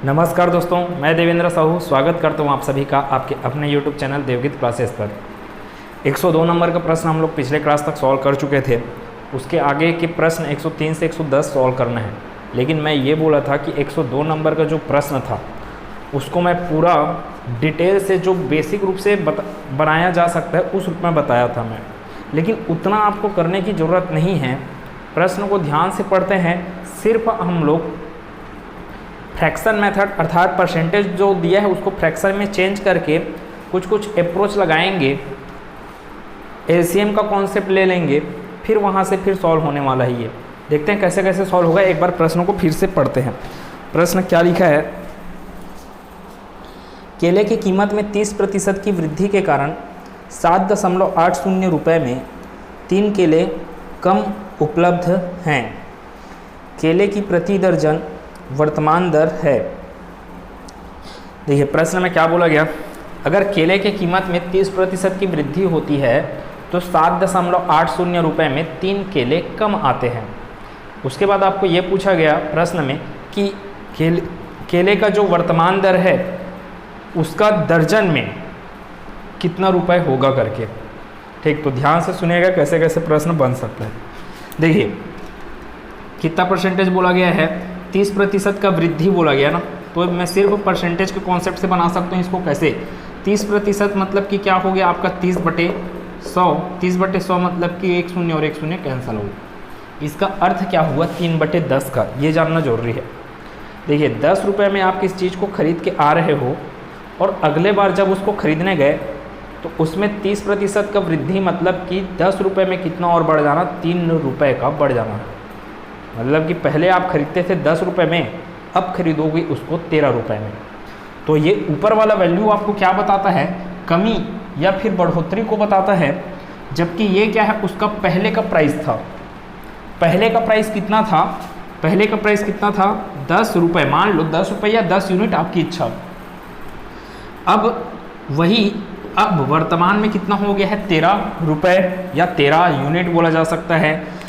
नमस्कार दोस्तों, मैं देवेंद्र साहू स्वागत करता हूं आप सभी का आपके अपने YouTube चैनल देवगीत क्लासेस पर। 102 नंबर का प्रश्न हम लोग पिछले क्लास तक सॉल्व कर चुके थे। उसके आगे के प्रश्न 103 से 110 सॉल्व करना है, लेकिन मैं ये बोला था कि 102 नंबर का जो प्रश्न था उसको मैं पूरा डिटेल से जो बेसिक रूप से बनाया जा सकता है उस रूप में बताया था मैं, लेकिन उतना आपको करने की ज़रूरत नहीं है। प्रश्न को ध्यान से पढ़ते हैं, सिर्फ हम लोग फ्रैक्शन मेथड अर्थात परसेंटेज जो दिया है उसको फ्रैक्शन में चेंज करके कुछ अप्रोच लगाएंगे, एलसीएम का कॉन्सेप्ट ले लेंगे, फिर वहाँ से फिर सॉल्व होने वाला ही है। देखते हैं कैसे कैसे सॉल्व होगा। एक बार प्रश्न को फिर से पढ़ते हैं। प्रश्न क्या लिखा है? केले की कीमत में 30% की वृद्धि के कारण 7.80 रुपये में 3 केले कम उपलब्ध हैं। केले की प्रति दर्जन वर्तमान दर है। देखिए प्रश्न में क्या बोला गया, अगर केले के कीमत में 30% की वृद्धि होती है तो 7.80 रुपये में 3 केले कम आते हैं। उसके बाद आपको ये पूछा गया प्रश्न में कि केले का जो वर्तमान दर है उसका दर्जन में कितना रुपए होगा करके। ठीक, तो ध्यान से सुनिएगा कैसे कैसे प्रश्न बन सकता है। देखिए कितना परसेंटेज बोला गया है, 30% का वृद्धि बोला गया ना, तो मैं सिर्फ परसेंटेज के कॉन्सेप्ट से बना सकता हूँ इसको। कैसे? 30% मतलब कि क्या हो गया आपका 30/100। 30/100 मतलब कि 1 शून्य और 1 शून्य कैंसिल हो गया। इसका अर्थ क्या हुआ 3/10 का, ये जानना जरूरी है। देखिए 10 रुपये में आप किस चीज़ को खरीद के आ रहे हो और अगले बार जब उसको खरीदने गए तो उसमें 30% का वृद्धि मतलब कि 10 रुपये में कितना और बढ़ जाना, 3 रुपये का बढ़ जाना। मतलब कि पहले आप खरीदते थे 10 रुपये में, अब खरीदोगे उसको 13 रुपये में। तो ये ऊपर वाला वैल्यू आपको क्या बताता है, कमी या फिर बढ़ोतरी को बताता है, जबकि ये क्या है उसका पहले का प्राइस था। पहले का प्राइस कितना था? पहले का प्राइस कितना था? 10 रुपये। मान लो 10 रुपये या 10 यूनिट, आपकी इच्छा। अब वर्तमान में कितना हो गया है? 13 रुपये या 13 यूनिट बोला जा सकता है।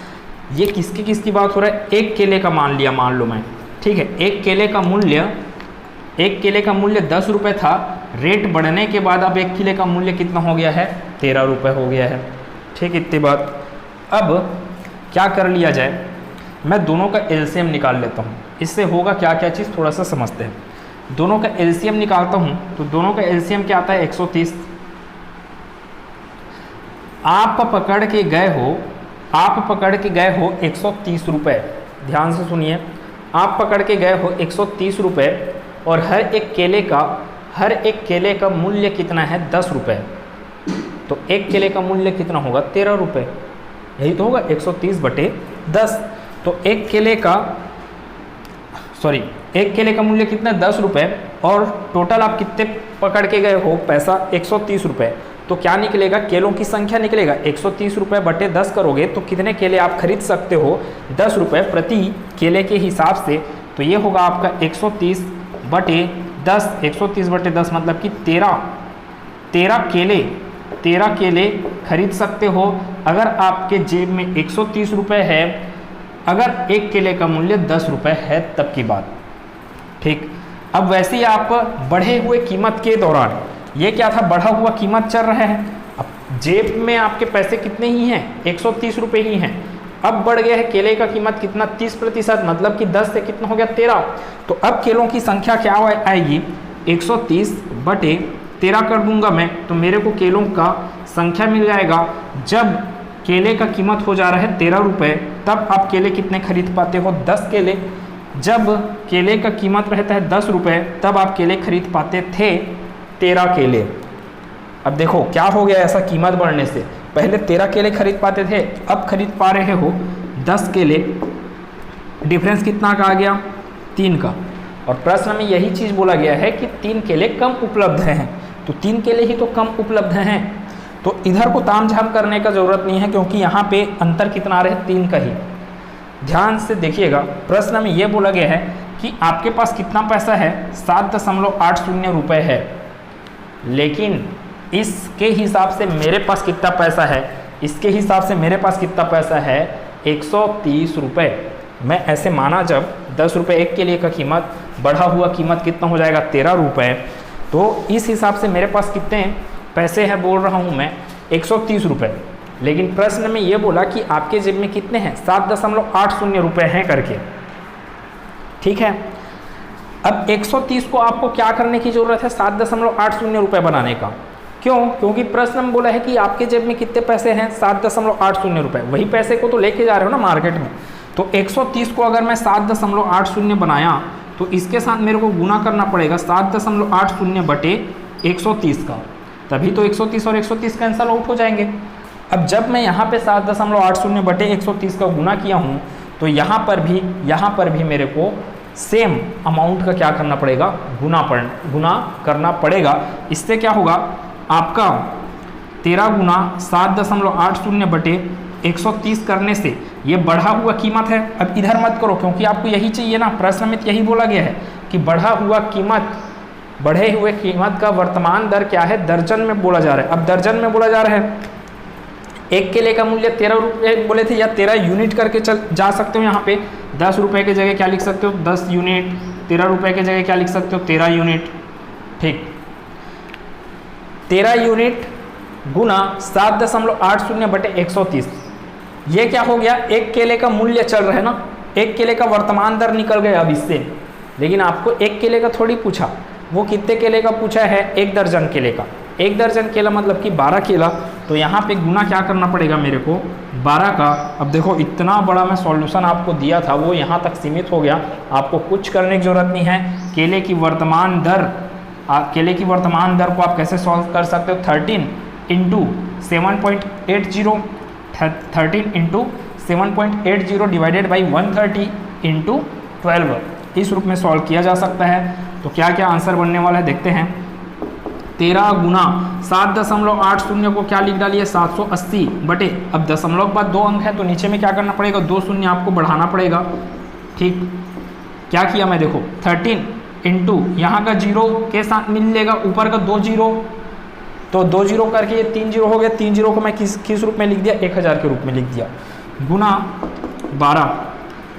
ये किसकी बात हो रहा है? एक केले का मान लिया, मान लो मैं, ठीक है। एक केले का मूल्य 10 रुपये था। रेट बढ़ने के बाद अब एक केले का मूल्य कितना हो गया है? 13 रुपये हो गया है। ठीक, इतनी बात। अब क्या कर लिया जाए, मैं दोनों का एलसीएम निकाल लेता हूँ। इससे होगा क्या क्या चीज़ थोड़ा सा समझते हैं। दोनों का एलसीएम निकालता हूँ तो दोनों का एलसीएम क्या आता है? 130। आप पकड़ के गए हो 130 रुपये। ध्यान से सुनिए, आप पकड़ के गए हो 130 रुपये और हर एक केले का मूल्य कितना है? 10 रुपये। तो एक केले का मूल्य कितना होगा? 13 रुपये। यही तो होगा 130/10। तो एक केले का मूल्य कितना? 10 रुपये और टोटल आप कितने पकड़ के गए हो? पैसा 130 रुपये। तो क्या निकलेगा? केलों की संख्या निकलेगा। 130 रुपये 10 करोगे तो कितने केले आप खरीद सकते हो? 10 रुपये प्रति केले के हिसाब से। तो ये होगा आपका 130/10। 130/10 मतलब कि 13 केले खरीद सकते हो अगर आपके जेब में 130 रुपये है। अगर एक केले का मूल्य 10 रुपये है तब की बात। ठीक, अब वैसे ही आप बढ़े हुए कीमत के दौरान, ये क्या था? बढ़ा हुआ कीमत चल रहा है। अब जेब में आपके पैसे कितने ही हैं? 130 रुपये ही हैं। अब बढ़ गया है केले का कीमत कितना? 30% मतलब कि 10 से कितना हो गया? 13। तो अब केलों की संख्या क्या आएगी? 130/13 कर दूंगा मैं, तो मेरे को केलों का संख्या मिल जाएगा। जब केले का कीमत हो जा रहा है 13 रुपये, तब आप केले कितने खरीद पाते हो? 10 केले। जब केले का कीमत रहता है 10 रुपये, तब आप केले खरीद पाते थे 13 केले। अब देखो क्या हो गया ऐसा कीमत बढ़ने से। पहले 13 केले खरीद पाते थे, अब खरीद पा रहे हो 10 केले। डिफरेंस कितना का आ गया? 3 का। और प्रश्न में यही चीज़ बोला गया है कि 3 केले कम उपलब्ध हैं। तो 3 केले ही तो कम उपलब्ध हैं, तो इधर को तामझाम करने का ज़रूरत नहीं है, क्योंकि यहाँ पे अंतर कितना आ रहा है? 3 का ही। ध्यान से देखिएगा, प्रश्न में ये बोला गया है कि आपके पास कितना पैसा है? 7.80 रुपये है, लेकिन इसके हिसाब से मेरे पास कितना पैसा है? इसके हिसाब से मेरे पास कितना पैसा है? 130 रुपये। मैं ऐसे माना जब 10 रुपये एक केले का कीमत बढ़ा हुआ कीमत कितना हो जाएगा 13 रुपये। तो इस हिसाब से मेरे पास कितने पैसे हैं बोल रहा हूँ मैं 130 रुपये। लेकिन प्रश्न में ये बोला कि आपके जेब में कितने हैं 7.80 रुपये हैं करके। ठीक है, अब 130 को आपको क्या करने की ज़रूरत है 7.80 रुपये बनाने का। क्यों? क्योंकि प्रश्न में बोला है कि आपके जेब में कितने पैसे हैं 7.80 रुपये। वही पैसे को तो लेके जा रहे हो ना मार्केट में। तो 130 को अगर मैं 7.80 बनाया तो इसके साथ मेरे को गुना करना पड़ेगा 7.80 बटे 130 का, तभी तो 130 और 130 कैंसल आउट हो जाएंगे। अब जब मैं यहाँ पे 7.80 बटे 130 का गुना किया हूँ तो यहाँ पर भी मेरे को सेम अमाउंट का क्या करना पड़ेगा गुना करना पड़ेगा। इससे क्या होगा आपका 13 गुना 7.80 बटे 130 करने से ये बढ़ा हुआ कीमत है। अब इधर मत करो क्योंकि आपको यही चाहिए ना, प्रश्न में यही बोला गया है कि बढ़े हुए कीमत का वर्तमान दर क्या है दर्जन में बोला जा रहा है। अब दर्जन में बोला जा रहा है, एक केले का मूल्य 13 रुपये बोले थे या 13 यूनिट करके जा सकते हो। यहाँ पे 10 रुपये की जगह क्या लिख सकते हो 10 यूनिट, 13 रुपये की जगह क्या लिख सकते हो 13 यूनिट। ठीक, 13 यूनिट गुना 7.80 बटे 130, ये क्या हो गया एक केले का मूल्य चल रहा है ना, एक केले का वर्तमान दर निकल गया अब इससे। लेकिन आपको एक केले का थोड़ी पूछा, वो कितने केले का पूछा है 1 दर्जन केले का। 1 दर्जन केला मतलब कि 12 केला। तो यहाँ पे गुना क्या करना पड़ेगा मेरे को 12 का। अब देखो इतना बड़ा मैं सॉल्यूशन आपको दिया था वो यहाँ तक सीमित हो गया, आपको कुछ करने की ज़रूरत नहीं है। केले की वर्तमान दर को आप कैसे सॉल्व कर सकते हो 13 into 7.80 13 into 7.80 divided by 130 into 12, इस रूप में सॉल्व किया जा सकता है। तो क्या क्या आंसर बनने वाला है देखते हैं। 13 गुना 7.80 को क्या लिख डालिए 780 बटे, अब दशमलव के बाद 2 अंक है तो नीचे में क्या करना पड़ेगा 2 शून्य आपको बढ़ाना पड़ेगा। ठीक, क्या किया मैं देखो 13 इंटू यहाँ का 0 के साथ मिल लेगा ऊपर का 2 जीरो, तो 2 जीरो करके ये 3 जीरो हो गया। 3 जीरो को मैं किस रूप में लिख दिया 1000 के रूप में लिख दिया, गुना 12,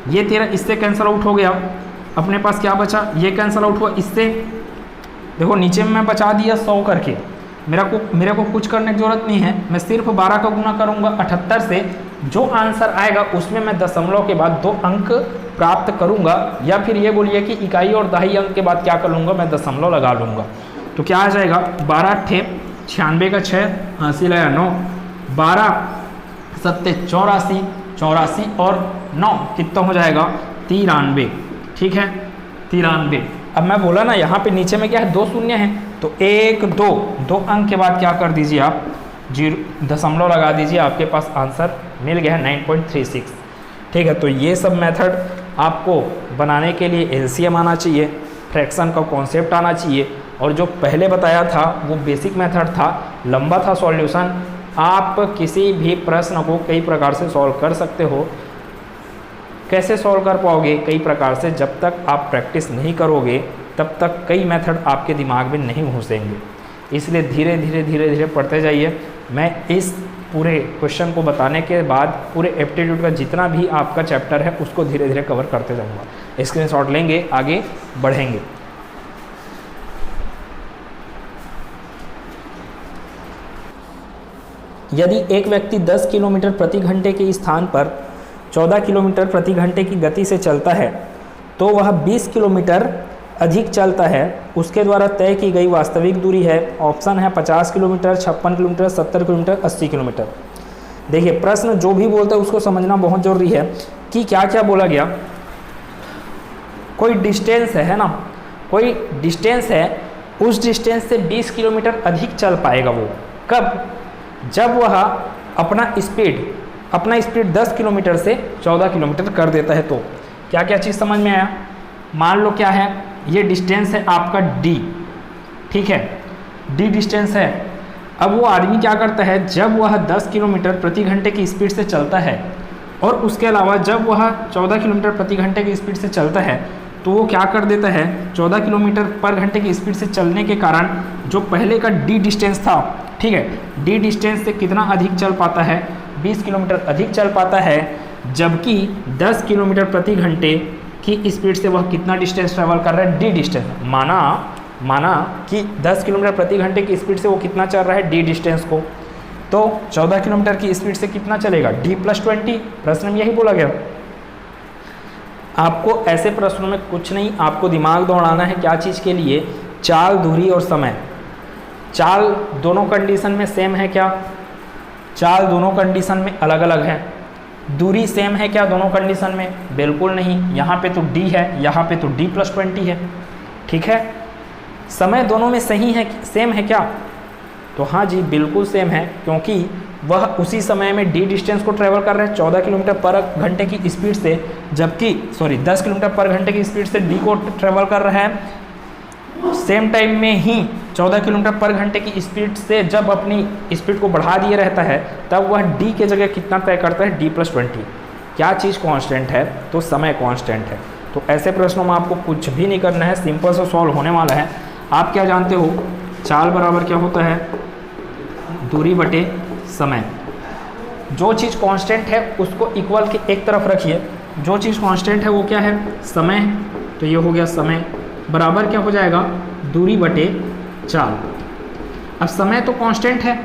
ये 13 इससे कैंसिल आउट हो गया। अपने पास क्या बचा, ये कैंसिल आउट हुआ इससे। देखो नीचे में मैं बचा दिया 100 करके, मेरे को कुछ करने की जरूरत नहीं है, मैं सिर्फ 12 का गुना करूँगा 78 से। जो आंसर आएगा उसमें मैं दशमलव के बाद 2 अंक प्राप्त करूँगा, या फिर ये बोलिए कि इकाई और दहाई अंक के बाद क्या कर लूँगा मैं दशमलव लगा लूँगा। तो क्या आ जाएगा 12 ठेप 96 का 6, 80 लगा 9, 12 सत्ते 84, 84 और 9 कितना हो जाएगा 93। ठीक है 93। अब मैं बोला ना यहाँ पे नीचे में क्या है 2 शून्य हैं, तो 1 2 अंक के बाद क्या कर दीजिए आप दशमलव लगा दीजिए, आपके पास आंसर मिल गया है 9.36। ठीक है, तो ये सब मेथड आपको बनाने के लिए एलसीएम आना चाहिए, फ्रैक्शन का कॉन्सेप्ट आना चाहिए, और जो पहले बताया था वो बेसिक मेथड था, लंबा था सॉल्यूशन। आप किसी भी प्रश्न को कई प्रकार से सॉल्व कर सकते हो। कैसे सॉल्व कर पाओगे कई प्रकार से, जब तक आप प्रैक्टिस नहीं करोगे तब तक कई मेथड आपके दिमाग में नहीं घुसेंगे। इसलिए धीरे धीरे पढ़ते जाइए। मैं इस पूरे क्वेश्चन को बताने के बाद पूरे एप्टीट्यूड का जितना भी आपका चैप्टर है उसको धीरे धीरे कवर करते जाऊँगा। स्क्रीनशॉट लेंगे, आगे बढ़ेंगे। यदि एक व्यक्ति 10 किलोमीटर प्रति घंटे के स्थान पर 14 किलोमीटर प्रति घंटे की गति से चलता है तो वह 20 किलोमीटर अधिक चलता है, उसके द्वारा तय की गई वास्तविक दूरी है। ऑप्शन है 50 किलोमीटर, 56 किलोमीटर, 70 किलोमीटर, 80 किलोमीटर। देखिए प्रश्न जो भी बोलता है उसको समझना बहुत ज़रूरी है कि क्या क्या बोला गया। कोई डिस्टेंस है ना, कोई डिस्टेंस है, उस डिस्टेंस से 20 किलोमीटर अधिक चल पाएगा वो कब, जब वह अपना स्पीड 10 किलोमीटर से 14 किलोमीटर कर देता है। तो क्या क्या चीज़ समझ में आया। मान लो क्या है, ये डिस्टेंस है आपका d, ठीक है, d डिस्टेंस है। अब वो आदमी क्या करता है, जब वह 10 किलोमीटर प्रति घंटे की स्पीड से चलता है और उसके अलावा जब वह 14 किलोमीटर प्रति घंटे की स्पीड से चलता है तो वो क्या कर देता है 14 किलोमीटर पर घंटे की स्पीड से चलने के कारण जो पहले का d डिस्टेंस था, ठीक है, d डिस्टेंस से कितना अधिक चल पाता है 20 किलोमीटर अधिक चल पाता है, जबकि 10 किलोमीटर प्रति घंटे की स्पीड से वह कितना डिस्टेंस ट्रेवल कर रहा है, डी डिस्टेंस। माना कि 10 किलोमीटर प्रति घंटे की स्पीड से वो कितना चल रहा है, डी डिस्टेंस को, तो 14 किलोमीटर की स्पीड से कितना चलेगा, डी प्लस 20। प्रश्न में यही बोला गया। आपको ऐसे प्रश्नों में कुछ नहीं, आपको दिमाग दौड़ाना है क्या चीज़ के लिए, चाल, दूरी और समय। चाल दोनों कंडीशन में सेम है क्या, चाल दोनों कंडीशन में अलग अलग है। दूरी सेम है क्या दोनों कंडीशन में, बिल्कुल नहीं, यहाँ पे तो डी है, यहाँ पे तो डी प्लस 20 है। ठीक है, समय दोनों में सही है, सेम है क्या, तो हाँ जी बिल्कुल सेम है, क्योंकि वह उसी समय में डी डिस्टेंस को ट्रेवल कर रहे हैं 14 किलोमीटर पर घंटे की स्पीड से, जबकि 10 किलोमीटर पर घंटे की स्पीड से डी को ट्रेवल कर रहा है। सेम टाइम में ही 14 किलोमीटर पर घंटे की स्पीड से जब अपनी स्पीड को बढ़ा दिए रहता है, तब वह डी के जगह कितना तय करता है, डी प्लस 20। क्या चीज़ कांस्टेंट है, तो समय कांस्टेंट है। तो ऐसे प्रश्नों में आपको कुछ भी नहीं करना है, सिंपल से सॉल्व होने वाला है। आप क्या जानते हो, चाल बराबर क्या होता है, दूरी बटे समय। जो चीज़ कांस्टेंट है उसको इक्वल के एक तरफ रखिए, जो चीज़ कांस्टेंट है वो क्या है, समय। तो ये हो गया समय बराबर क्या हो जाएगा, दूरी बटे चाल। अब समय तो कांस्टेंट है,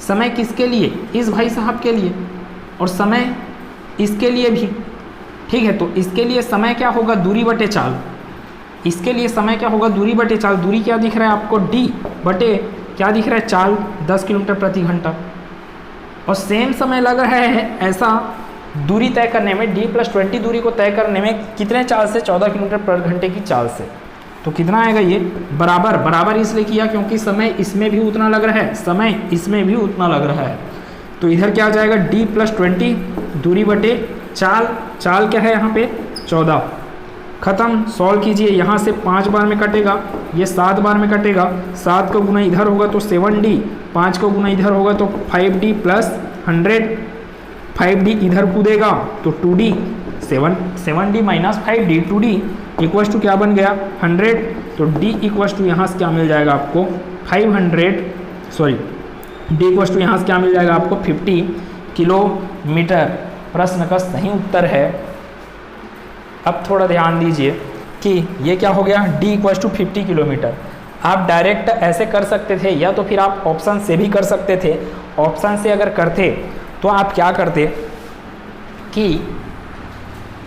समय किसके लिए, इस भाई साहब के लिए, और समय इसके लिए भी। ठीक है, तो इसके लिए समय क्या होगा, दूरी बटे चाल। इसके लिए समय क्या होगा, दूरी बटे चाल। दूरी क्या दिख रहा है आपको, डी बटे क्या दिख रहा है, चाल 10 किलोमीटर प्रति घंटा। और सेम समय लग रहा है ऐसा दूरी तय करने में, डी प्लस 20 दूरी को तय करने में कितने चाल से, 14 किलोमीटर पर घंटे की चाल से। तो कितना आएगा ये, बराबर इसलिए किया क्योंकि समय इसमें भी उतना लग रहा है, समय इसमें भी उतना लग रहा है। तो इधर क्या आ जाएगा, डी प्लस 20 दूरी बटे चाल। चाल क्या है यहाँ पे, 14। खत्म, सॉल्व कीजिए। यहाँ से 5 बार में कटेगा, ये 7 बार में कटेगा। 7 का गुना इधर होगा तो 7D, 5 का गुना इधर होगा तो 5D प्लस 100। 5D इधर कूदेगा तो 2D, 7D minus 5D 2D equals to क्या बन गया, 100। तो D इक्वल्स टू यहाँ से क्या मिल जाएगा आपको, 500, D इक्वल्स टू यहाँ से क्या मिल जाएगा आपको, 50 किलोमीटर। प्रश्न का सही उत्तर है। अब थोड़ा ध्यान दीजिए कि ये क्या हो गया, D इक्वल्स टू 50 किलोमीटर। आप डायरेक्ट ऐसे कर सकते थे, या तो फिर आप ऑप्शन से भी कर सकते थे। ऑप्शन से अगर करते तो आप क्या करते कि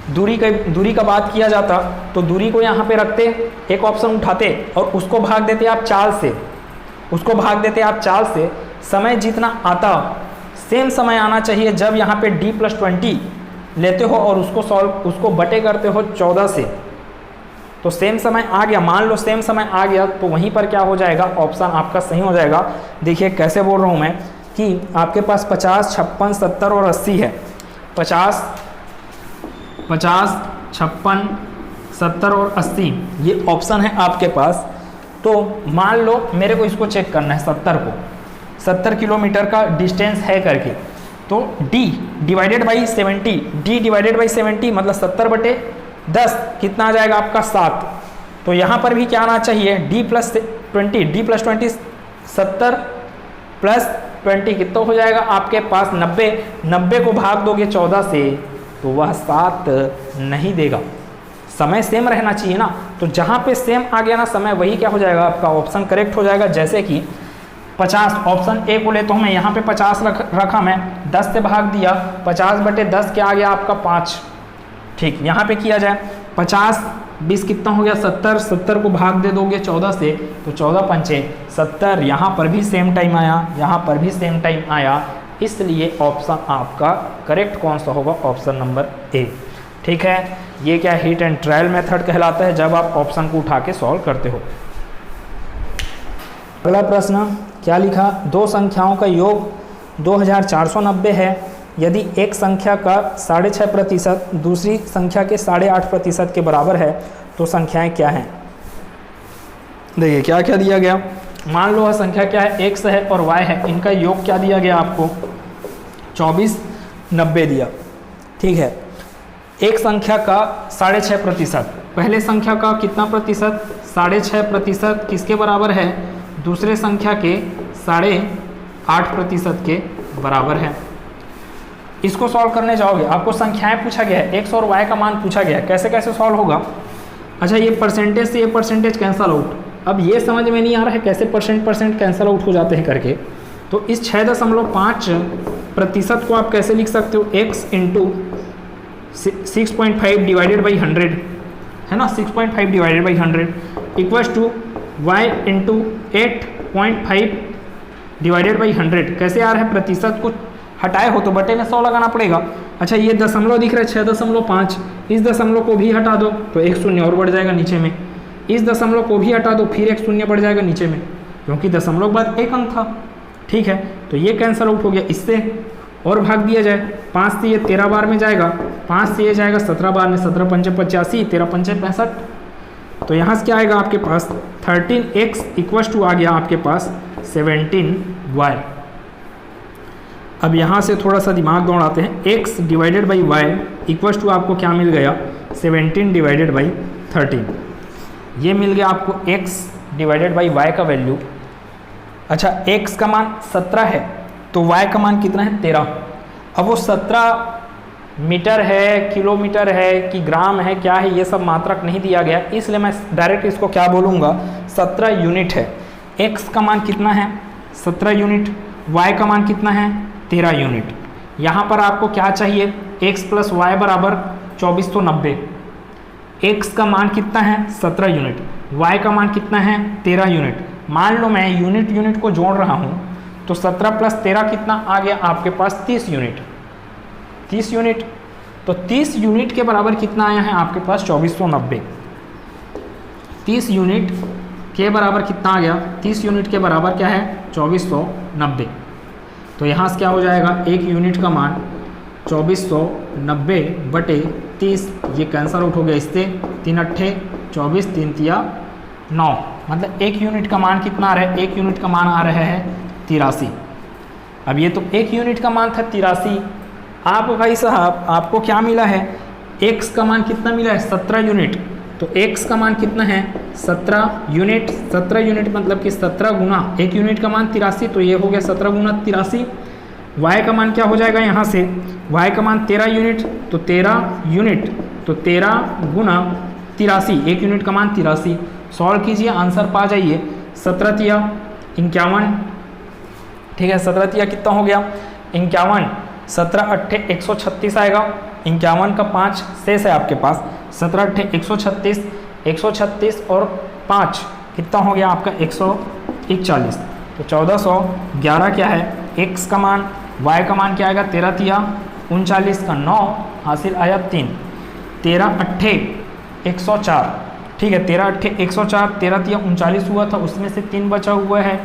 दूरी का बात किया जाता तो दूरी को यहाँ पे रखते, एक ऑप्शन उठाते और उसको भाग देते आप चाल से, समय जितना आता सेम समय आना चाहिए जब यहाँ पे D प्लस 20 लेते हो और उसको बटे करते हो 14 से, तो सेम समय आ गया। मान लो सेम समय आ गया तो वहीं पर क्या हो जाएगा, ऑप्शन आपका सही हो जाएगा। देखिए कैसे बोल रहा हूँ मैं कि आपके पास 50, 56, 70 और 80 है। 50, 56, 70 और 80 ये ऑप्शन है आपके पास। तो मान लो मेरे को इसको चेक करना है, 70 किलोमीटर का डिस्टेंस है करके, तो D divided by 70, D divided by 70 मतलब 70/10 कितना आ जाएगा आपका 7। तो यहाँ पर भी क्या आना चाहिए, D प्लस 20, 70 प्लस 20 कितना हो जाएगा आपके पास 90। 90 को भाग दोगे 14 से तो वह 7 नहीं देगा। समय सेम रहना चाहिए ना, तो जहाँ पे सेम आ गया ना समय, वही क्या हो जाएगा आपका ऑप्शन करेक्ट हो जाएगा। जैसे कि 50 ऑप्शन ए को ले तो हमें यहाँ पे 50 रखा, मैं 10 से भाग दिया, 50/10 क्या आ गया आपका 5। ठीक, यहाँ पे किया जाए 50, 20 कितना हो गया 70, 70 को भाग दे दोगे 14 से तो 14 पंचे 70। यहाँ पर भी सेम टाइम आया, यहाँ पर भी सेम टाइम आया, इसलिए ऑप्शन आपका करेक्ट कौन सा होगा, ऑप्शन नंबर ए। ठीक है, ये क्या हिट एंड ट्रायल मेथड कहलाता है जब आप ऑप्शन को उठा के सॉल्व करते हो। अगला प्रश्न क्या लिखा, दो संख्याओं का योग 2490 है। यदि एक संख्या का 6.5% दूसरी संख्या के 8.5% के बराबर है तो संख्याएं क्या हैं। देखिए क्या क्या दिया गया, मान लो वह संख्या क्या है, x है और y है, इनका योग क्या दिया गया आपको 2490 दिया। ठीक है, एक संख्या का 6.5%, पहले संख्या का कितना प्रतिशत 6.5% किसके बराबर है, दूसरे संख्या के 8.5% के बराबर है। इसको सॉल्व करने जाओगे, आपको संख्याएं पूछा गया है, एक्स और वाई का मान पूछा गया है, कैसे कैसे सॉल्व होगा। अच्छा, ये परसेंटेज से ये परसेंटेज कैंसल आउट, अब ये समझ में नहीं आ रहा है कैसे परसेंट कैंसल आउट हो जाते हैं करके। तो इस 6.5% को आप कैसे लिख सकते हो, x इंटू 6.5 डिवाइडेड बाई 100 है ना, 6.5 divided by 100 equals to y into 8.5 divided by 100। कैसे आ रहा है, प्रतिशत को हटाए हो तो बटे में 100 लगाना पड़ेगा। अच्छा, ये दशमलव दिख रहा है 6.5, इस दशमलव को भी हटा दो तो एक शून्य और बढ़ जाएगा नीचे में, इस दशमलव को भी हटा दो फिर एक शून्य बढ़ जाएगा नीचे में, क्योंकि दशमलव के बाद एक अंक था। ठीक है, तो ये कैंसल आउट हो गया, इससे और भाग दिया जाए, 5 से ये 13 बार में जाएगा, 5 से ये जाएगा 17 बार में, 17 पंचे 85, 13 पंचे 65। तो यहाँ से क्या आएगा आपके पास 13x इक्वल्स टू आ गया आपके पास 17y। अब यहाँ से थोड़ा सा दिमाग दौड़ाते हैं, x divided by y equals to आपको क्या मिल गया 17 डिवाइडेड बाई 13, ये मिल गया आपको x डिवाइडेड बाई वाई का वैल्यू। अच्छा, x का मान 17 है तो y का मान कितना है 13। अब वो 17 मीटर है, किलोमीटर है कि ग्राम है, क्या है, ये सब मात्रक नहीं दिया गया, इसलिए मैं डायरेक्ट इसको क्या बोलूँगा 17 यूनिट है। x का मान कितना है 17 यूनिट, y का मान कितना है 13 यूनिट। यहाँ पर आपको क्या चाहिए, x प्लस वाई बराबर 2490। x का मान कितना है 17 यूनिट, y का मान कितना है 13 यूनिट। मान लो मैं यूनिट को जोड़ रहा हूँ तो 17 प्लस 13 कितना आ गया आपके पास 30 यूनिट, 30 यूनिट। तो 30 यूनिट के बराबर कितना आया है आपके पास 2490। 30 यूनिट के बराबर कितना आ गया, 30 यूनिट के बराबर क्या है 2490। तो यहाँ से क्या हो जाएगा, एक यूनिट का मान 2490 बटे 30, ये कैंसल आउट हो गया इससे, 3 अट्ठे 24, 3 तिया 9, मतलब एक यूनिट का मान कितना आ रहा है, एक यूनिट का मान आ रहा है 83। अब ये तो एक यूनिट का मान था 83, आप भाई साहब आपको क्या मिला है, x का मान कितना मिला है 17 यूनिट, तो x का मान कितना है 17 यूनिट। 17 यूनिट मतलब कि 17 गुना एक यूनिट का मान 83, तो ये हो गया 17 गुना 83। y का मान क्या हो जाएगा यहाँ से, y का मान 13 यूनिट, तो 13 यूनिट, तो 13 गुना 83, एक यूनिट का मान 83। सॉल्व कीजिए, आंसर पा जाइए, 17 तिया 51। ठीक है, 17 तिया कितना हो गया 51, 17 अट्ठे 136 आएगा, 51 का 5 शेष है आपके पास, 17 अट्ठे 136, 136 और 5 कितना हो गया आपका 141। तो 1411 क्या है x का मान, y का मान क्या आएगा 13 तिया 39 का 9 हासिल आया 3, 13 अट्ठे 104। ठीक है, 13 अट्ठे 104, 13 तिया 39 हुआ था, उसमें से 3 बचा हुआ है,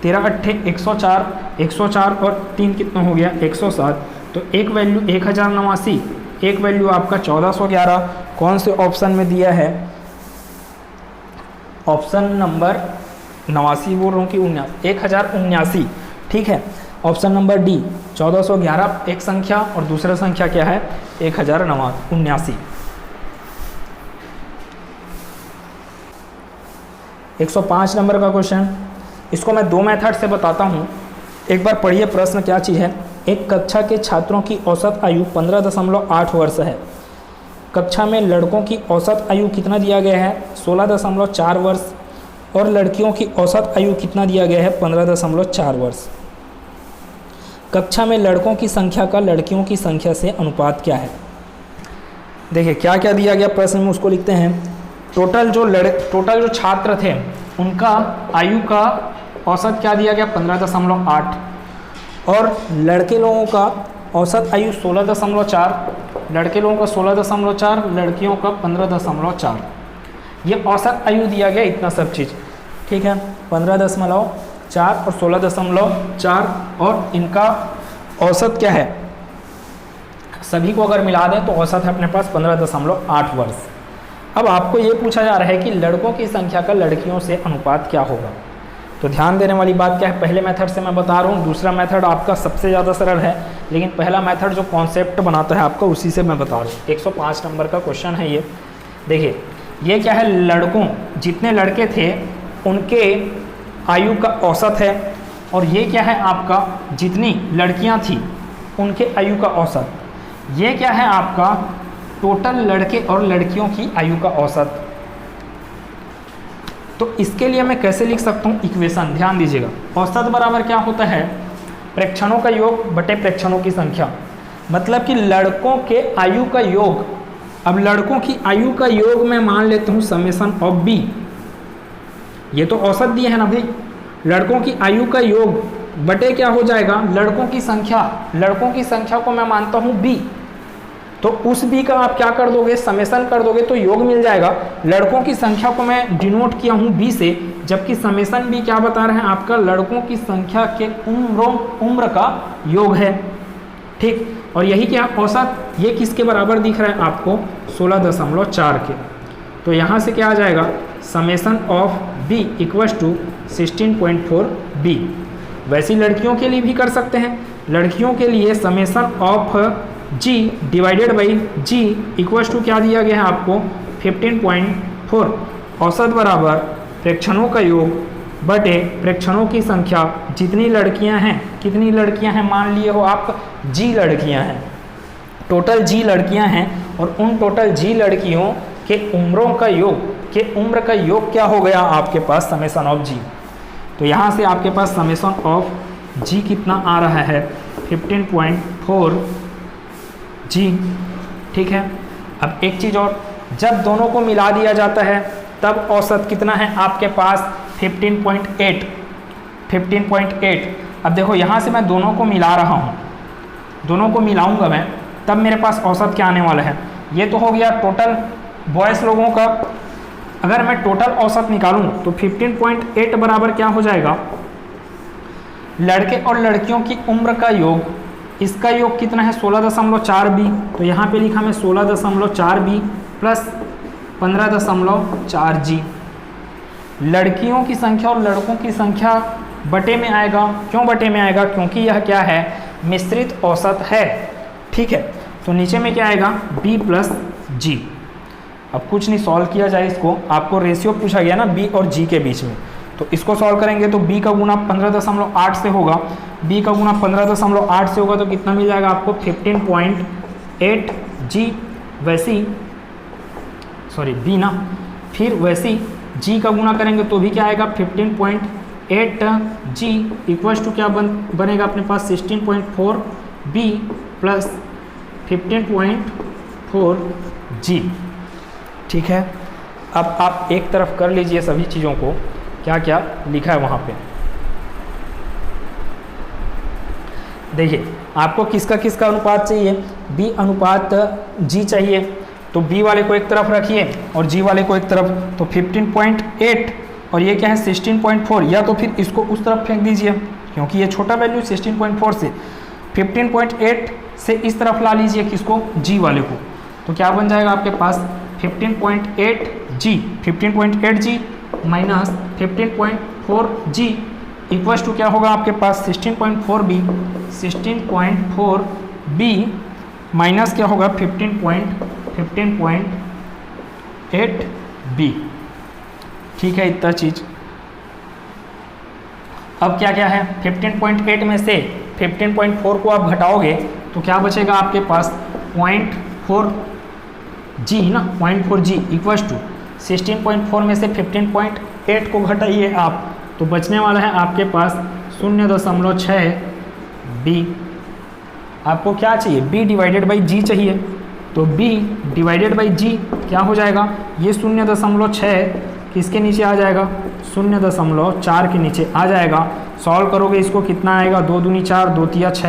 13 अट्ठे 104, 104 और 3 कितना हो गया 107। तो एक वैल्यू 1089, एक वैल्यू आपका 1411 कौन से ऑप्शन में दिया है, ऑप्शन नंबर 89 बोल रहा हूँ कि 1079। ठीक है, ऑप्शन नंबर डी 1411 एक संख्या और दूसरा संख्या क्या है 1079। 105 नंबर का क्वेश्चन, इसको मैं 2 मेथड से बताता हूँ। एक बार पढ़िए प्रश्न क्या चीज़ है। एक कक्षा के छात्रों की औसत आयु 15.8 वर्ष है। कक्षा में लड़कों की औसत आयु कितना दिया गया है 16.4 वर्ष और लड़कियों की औसत आयु कितना दिया गया है 15.4 वर्ष। कक्षा में लड़कों की संख्या का लड़कियों की संख्या से अनुपात क्या है। देखिए क्या क्या दिया गया प्रश्न में, उसको लिखते हैं। टोटल जो छात्र थे उनका आयु का औसत क्या दिया गया 15.8 और लड़के लोगों का औसत आयु 16.4, लड़के लोगों का 16.4, लड़कियों का 15.4। ये औसत आयु दिया गया इतना सब चीज़। ठीक है, 15.4 और 16.4 और इनका औसत क्या है, सभी को अगर मिला दें तो औसत है अपने पास 15.8 वर्ष। अब आपको ये पूछा जा रहा है कि लड़कों की संख्या का लड़कियों से अनुपात क्या होगा। तो ध्यान देने वाली बात क्या है, पहले मेथड से मैं बता रहा हूँ, दूसरा मेथड आपका सबसे ज़्यादा सरल है, लेकिन पहला मेथड जो कॉन्सेप्ट बनाता है आपका उसी से मैं बता रहा हूँ। 105 नंबर का क्वेश्चन है ये। देखिए ये क्या है, लड़कों जितने लड़के थे उनके आयु का औसत है और ये क्या है आपका जितनी लड़कियाँ थी उनके आयु का औसत। ये क्या है आपका टोटल लड़के और लड़कियों की आयु का औसत। तो इसके लिए मैं कैसे लिख सकता हूँ इक्वेशन, ध्यान दीजिएगा। औसत बराबर क्या होता है, प्रेक्षणों का योग बटे प्रेक्षणों की संख्या, मतलब कि लड़कों के आयु का योग। अब लड़कों की आयु का योग मैं मान लेता हूँ समेसन ऑफ बी, ये तो औसत दिए है ना भाई। लड़कों की आयु का योग बटे क्या हो जाएगा, लड़कों की संख्या। लड़कों की संख्या को मैं मानता हूँ बी, तो उस बी का आप क्या कर दोगे, समेसन कर दोगे तो योग मिल जाएगा। लड़कों की संख्या को मैं डिनोट किया हूँ बी से, जबकि समेसन बी क्या बता रहे हैं आपका, लड़कों की संख्या के उम्र का योग है। ठीक, और यही क्या औसत, ये किसके बराबर दिख रहा है आपको, 16.4 के। तो यहाँ से क्या आ जाएगा, summation of b equals to 16.4 b. वैसे लड़कियों के लिए भी कर सकते हैं। लड़कियों के लिए summation of g divided by g equals to क्या दिया गया है आपको, 15.4। औसत बराबर प्रेक्षणों का योग बटे प्रेक्षणों की संख्या, जितनी लड़कियां हैं, कितनी लड़कियां हैं मान लिए हो आप, जी लड़कियां हैं, टोटल जी लड़कियां हैं, और उन टोटल जी लड़कियों के उम्रों का योग, के उम्र का योग क्या हो गया आपके पास, समेसन ऑफ जी। तो यहाँ से आपके पास समेसन ऑफ जी कितना आ रहा है, 15.4 जी। ठीक है, अब एक चीज़ और, जब दोनों को मिला दिया जाता है तब औसत कितना है आपके पास, 15.8। 15.8। अब देखो यहाँ से मैं दोनों को मिला रहा हूँ, दोनों को मिलाऊंगा मैं, तब मेरे पास औसत क्या आने वाला है। ये तो हो गया टोटल बॉयज़ लोगों का। अगर मैं टोटल औसत निकालूं तो 15.8 बराबर क्या हो जाएगा, लड़के और लड़कियों की उम्र का योग, इसका योग कितना है 16.4 बी। तो यहाँ पे लिखा मैं 16.4 बी प्लस 15.4 जी। लड़कियों की संख्या और लड़कों की संख्या बटे में आएगा। क्यों बटे में आएगा, क्योंकि यह क्या है, मिश्रित औसत है। ठीक है, तो नीचे में क्या आएगा, b प्लस जी। अब कुछ नहीं, सॉल्व किया जाए इसको, आपको रेशियो पूछा गया ना b और g के बीच में, तो इसको सॉल्व करेंगे तो b का गुना 15.8 से होगा, b का गुना 15.8 से होगा तो कितना मिल जाएगा आपको, 15.8 जी। वैसी सॉरी b ना, फिर वैसी g का गुना करेंगे तो भी क्या आएगा, 15.8 जी इक्वल्स टू क्या बनेगा अपने पास, 16.4 b प्लस 15.4 जी। ठीक है, अब आप एक तरफ कर लीजिए सभी चीज़ों को, क्या क्या लिखा है वहाँ पे। देखिए आपको किसका किसका अनुपात चाहिए, b अनुपात g चाहिए, तो b वाले को एक तरफ रखिए और g वाले को एक तरफ। तो 15.8 और ये क्या है 16.4, या तो फिर इसको उस तरफ फेंक दीजिए क्योंकि ये छोटा वैल्यू 16.4 से, 15.8 से इस तरफ ला लीजिए किसको, g वाले को। तो क्या बन जाएगा आपके पास 15.8 जी माइनस 15.4 जी इक्वल्स टू क्या होगा आपके पास 16.4 बी माइनस क्या होगा 15.8 बी। ठीक है, इतना चीज। अब क्या क्या है, 15.8 में से 15.4 को आप घटाओगे तो क्या बचेगा आपके पास 0.4 जी ना, 0.4 जी इक्वल्स टू 16.4 में से 15.8 को घटाइए आप तो बचने वाला है आपके पास 0.6 बी। आपको क्या चाहिए, b डिवाइडेड बाई जी चाहिए, तो b डिवाइडेड बाई जी क्या हो जाएगा, ये 0.6 किसके नीचे आ जाएगा, 0.4 के नीचे आ जाएगा। सॉल्व करोगे इसको कितना आएगा, 2 दूनी 4, 2 तिया 6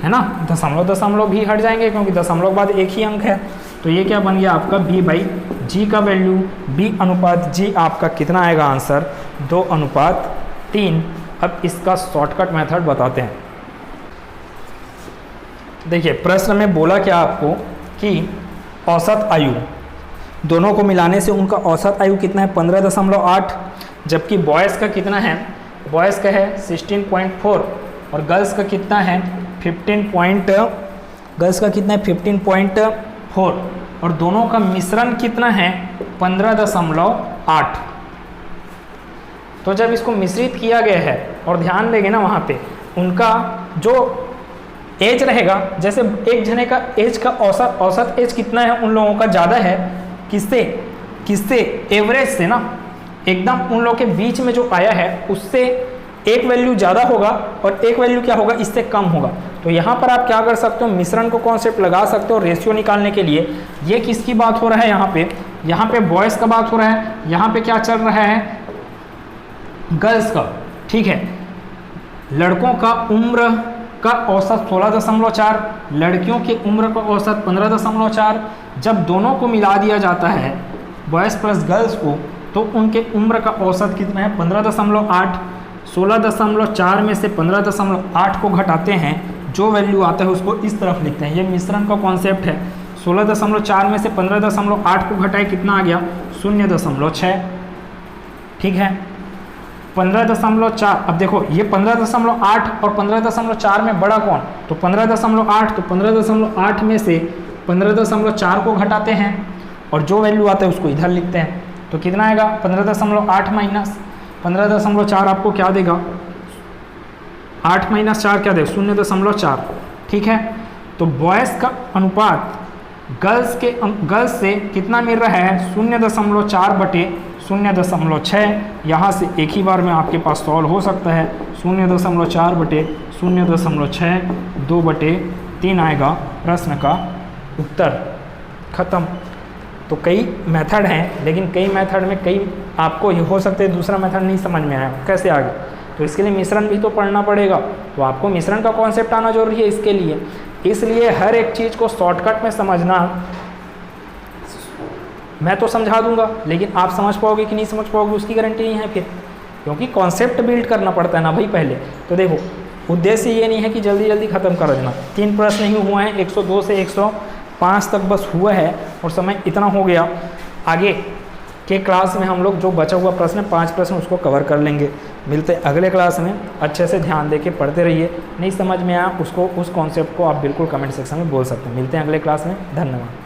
है ना, दशमलव भी हट जाएंगे क्योंकि दशमलव बाद एक ही अंक है। तो ये क्या बन गया आपका b बाई जी का वैल्यू, b अनुपात g आपका कितना आएगा आंसर, 2:3। अब इसका शॉर्टकट मेथड बताते हैं। देखिए प्रश्न में बोला क्या आपको कि औसत आयु, दोनों को मिलाने से उनका औसत आयु कितना है 15.8, जबकि बॉयज़ का कितना है, बॉयज़ का है 16.4 और गर्ल्स का कितना है 15.4 और दोनों का मिश्रण कितना है 15.8। तो जब इसको मिश्रित किया गया है और ध्यान देंगे ना वहाँ पे उनका जो एज रहेगा, जैसे एक जने का एज का औसत एज कितना है उन लोगों का ज़्यादा है, किससे एवरेज से ना, एकदम उन लोगों के बीच में जो आया है उससे एक वैल्यू ज़्यादा होगा और एक वैल्यू क्या होगा, इससे कम होगा। तो यहाँ पर आप क्या कर सकते हो, मिश्रण को कॉन्सेप्ट लगा सकते हो रेशियो निकालने के लिए। ये किसकी बात हो रहा है, यहाँ पे बॉयज़ का बात हो रहा है, यहाँ पे क्या चल रहा है, गर्ल्स का। ठीक है, लड़कों का उम्र का औसत 16.4, लड़कियों की उम्र का औसत 15.4। जब दोनों को मिला दिया जाता है बॉयज़ प्लस गर्ल्स को, तो उनके उम्र का औसत कितना है, 15.8। 16.4 में से 15.8 को घटाते हैं, जो वैल्यू आता है उसको इस तरफ लिखते हैं। ये मिश्रण का कॉन्सेप्ट है। 16.4 में से 15.8 को घटाए, कितना आ गया, 0.6। ठीक है, 15.4। अब देखो ये 15.8 और 15.4 में बड़ा कौन, तो 15.8। तो 15.8 में से 15.4 को घटाते हैं और जो वैल्यू आता है उसको इधर लिखते हैं। तो कितना आएगा, 15.8 माइनस 15.4 आपको क्या देगा, 8 माइनस 4 क्या देगा, 0.4। ठीक है, तो बॉयज़ का अनुपात गर्ल्स से कितना मिल रहा है, 0.4 बटे 0.6। यहाँ से एक ही बार में आपके पास सॉल्व हो सकता है। 0.4 बटे 0.6, 2/3 आएगा प्रश्न का उत्तर। खत्म। तो कई मेथड हैं, लेकिन कई मेथड में कई आपको ये हो सकते हैं दूसरा मेथड नहीं समझ में आया, कैसे आगे, तो इसके लिए मिश्रण भी तो पढ़ना पड़ेगा। तो आपको मिश्रण का कॉन्सेप्ट आना जरूरी है इसके लिए। इसलिए हर एक चीज़ को शॉर्टकट में समझना, मैं तो समझा दूंगा, लेकिन आप समझ पाओगे कि नहीं समझ पाओगे उसकी गारंटी नहीं है फिर, क्योंकि कॉन्सेप्ट बिल्ड करना पड़ता है ना भाई पहले। तो देखो, उद्देश्य ये नहीं है कि जल्दी जल्दी ख़त्म कर देना। 3 प्रश्न ही हुए हैं, 102 से 105 तक बस हुआ है और समय इतना हो गया। आगे के क्लास में हम लोग जो बचा हुआ प्रश्न है 5 प्रश्न उसको कवर कर लेंगे। मिलते हैं अगले क्लास में। अच्छे से ध्यान दे के पढ़ते रहिए। नहीं समझ में आया उसको, उस कॉन्सेप्ट को आप बिल्कुल कमेंट सेक्शन में बोल सकते हैं। मिलते हैं अगले क्लास में। धन्यवाद।